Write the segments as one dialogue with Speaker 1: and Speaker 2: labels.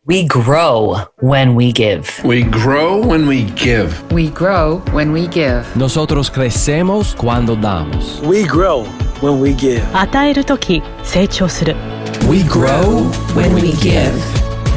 Speaker 1: We grow when we give.
Speaker 2: We grow when we give.
Speaker 3: We grow when we give.
Speaker 4: Nosotros crecemos cuando damos.
Speaker 5: We grow when we give.
Speaker 6: 与えるとき成長する。
Speaker 4: We grow when we give.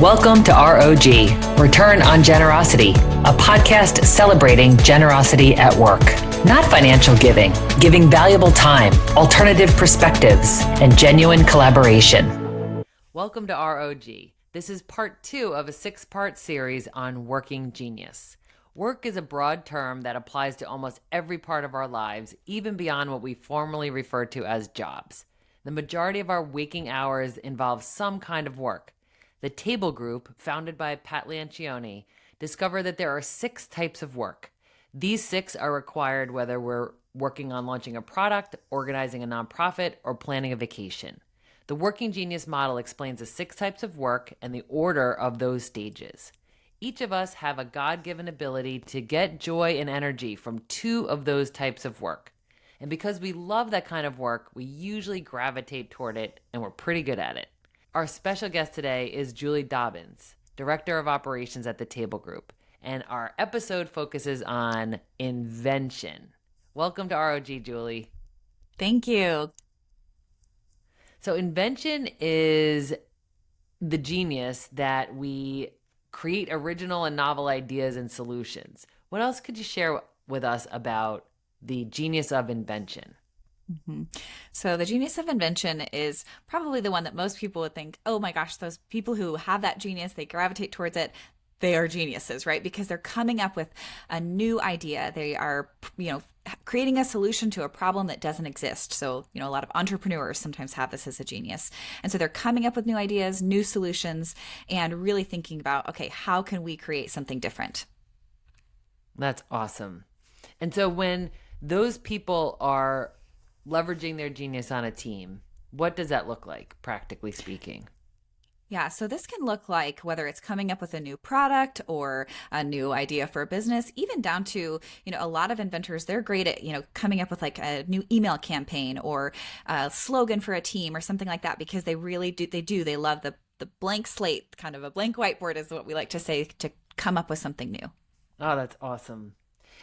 Speaker 1: Welcome to R.O.G, Return on Generosity, a podcast celebrating generosity at work. Not financial giving, giving valuable time, alternative perspectives, and genuine collaboration.
Speaker 7: Welcome to R.O.G. This is part 2 of a 6-part series on working genius. Work is a broad term that applies to almost every part of our lives, even beyond what we formerly refer to as jobs. The majority of our waking hours involve some kind of work. The Table Group, founded by Pat Lancioni, discovered that there are 6 types of work. These 6 are required whether we're working on launching a product, organizing a nonprofit, or planning a vacation. The Working Genius model explains the 6 types of work and the order of those stages. Each of us have a God-given ability to get joy and energy from 2 of those types of work. And because we love that kind of work, we usually gravitate toward it, and we're pretty good at it. Our special guest today is Julie Dobbins, Director of Operations at the Table Group, and our episode focuses on invention. Welcome to ROG, Julie.
Speaker 8: Thank you.
Speaker 7: So invention is the genius that we create original and novel ideas and solutions. What else could you share with us about the genius of invention?
Speaker 8: Mm-hmm. So the genius of invention is probably the one that most people would think, oh my gosh, those people who have that genius, they gravitate towards it. They are geniuses, right? Because they're coming up with a new idea. They are, creating a solution to a problem that doesn't exist. So, a lot of entrepreneurs sometimes have this as a genius. And so they're coming up with new ideas, new solutions, and really thinking about, okay, how can we create something different?
Speaker 7: That's awesome. And so when those people are leveraging their genius on a team, what does that look like, practically speaking?
Speaker 8: Yeah, so this can look like whether it's coming up with a new product or a new idea for a business, even down to, a lot of inventors, they're great at, coming up with like a new email campaign or a slogan for a team or something like that, because they really do, they love the blank slate, kind of a blank whiteboard is what we like to say, to come up with something new.
Speaker 7: Oh, that's awesome.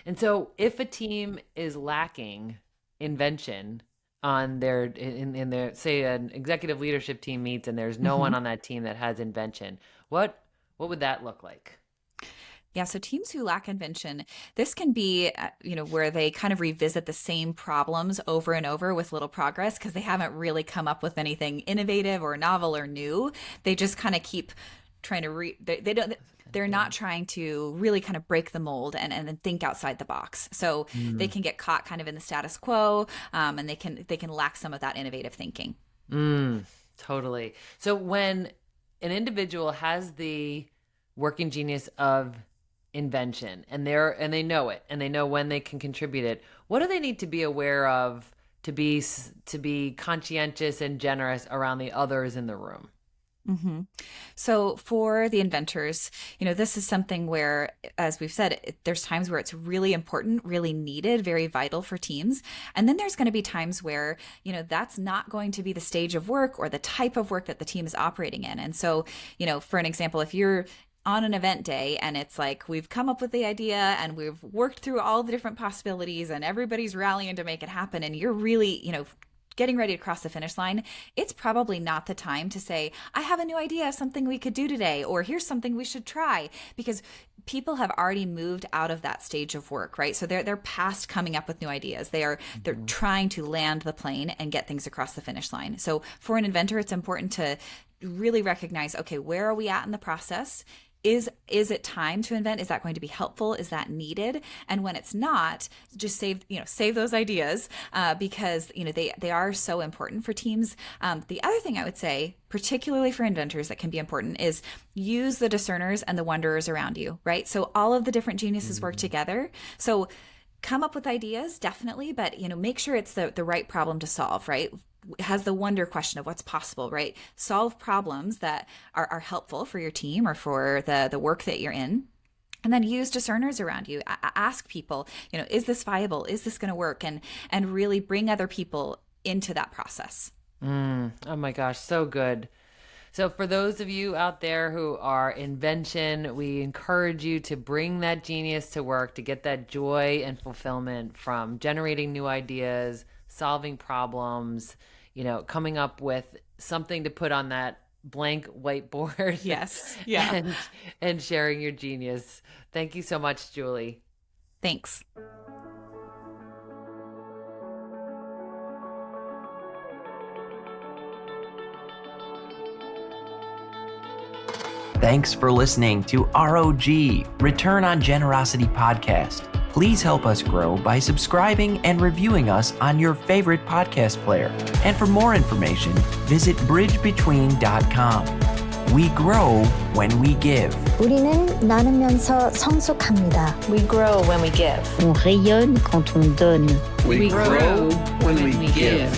Speaker 7: And so if a team is lacking invention on their in their, say, an executive leadership team meets and there's no one on that team that has invention, what would that look like?
Speaker 8: Yeah, so teams who lack invention, this can be, where they kind of revisit the same problems over and over with little progress because they haven't really come up with anything innovative or novel or new. They just kind of keep trying to they're not trying to really kind of break the mold and then think outside the box. So they can get caught kind of in the status quo, and they can lack some of that innovative thinking.
Speaker 7: Totally. So when an individual has the working genius of invention and they know it and they know when they can contribute it, what do they need to be aware of to be conscientious and generous around the others in the room?
Speaker 8: Mm-hmm. So for the inventors, this is something where, as we've said, there's times where it's really important, really needed, very vital for teams. And then there's going to be times where, that's not going to be the stage of work or the type of work that the team is operating in. And so, for an example, if you're on an event day and it's like we've come up with the idea and we've worked through all the different possibilities and everybody's rallying to make it happen and you're really, getting ready to cross the finish line, it's probably not the time to say, I have a new idea of something we could do today, or here's something we should try, because people have already moved out of that stage of work, right? So they're past coming up with new ideas. They're trying to land the plane and get things across the finish line. So for an inventor, it's important to really recognize, okay, where are we at in the process? Is it time to invent? Is that going to be helpful? Is that needed? And when it's not, just save those ideas because they are so important for teams. The other thing I would say, particularly for inventors, that can be important is use the discerners and the wanderers around you, right? So all of the different geniuses work together. So come up with ideas, definitely, but make sure it's the right problem to solve, right? Has the wonder question of what's possible, right? Solve problems that are helpful for your team or for the work that you're in. And then use discerners around you. Ask people, is this viable? Is this going to work? And really bring other people into that process.
Speaker 7: Oh my gosh, so good. So for those of you out there who are Invention, we encourage you to bring that genius to work, to get that joy and fulfillment from generating new ideas, solving problems, coming up with something to put on that blank whiteboard.
Speaker 8: Yes. Yeah.
Speaker 7: and sharing your genius. Thank you so much, Julie.
Speaker 8: Thanks.
Speaker 9: Thanks for listening to R.O.G. Return on Generosity podcast. Please help us grow by subscribing and reviewing us on your favorite podcast player. And for more information, visit bridgebetween.com. We grow when we give.
Speaker 10: 우리는 나누면서 성숙합니다.
Speaker 11: We grow when we give.
Speaker 6: On rayonne quand on donne.
Speaker 2: We grow when we give.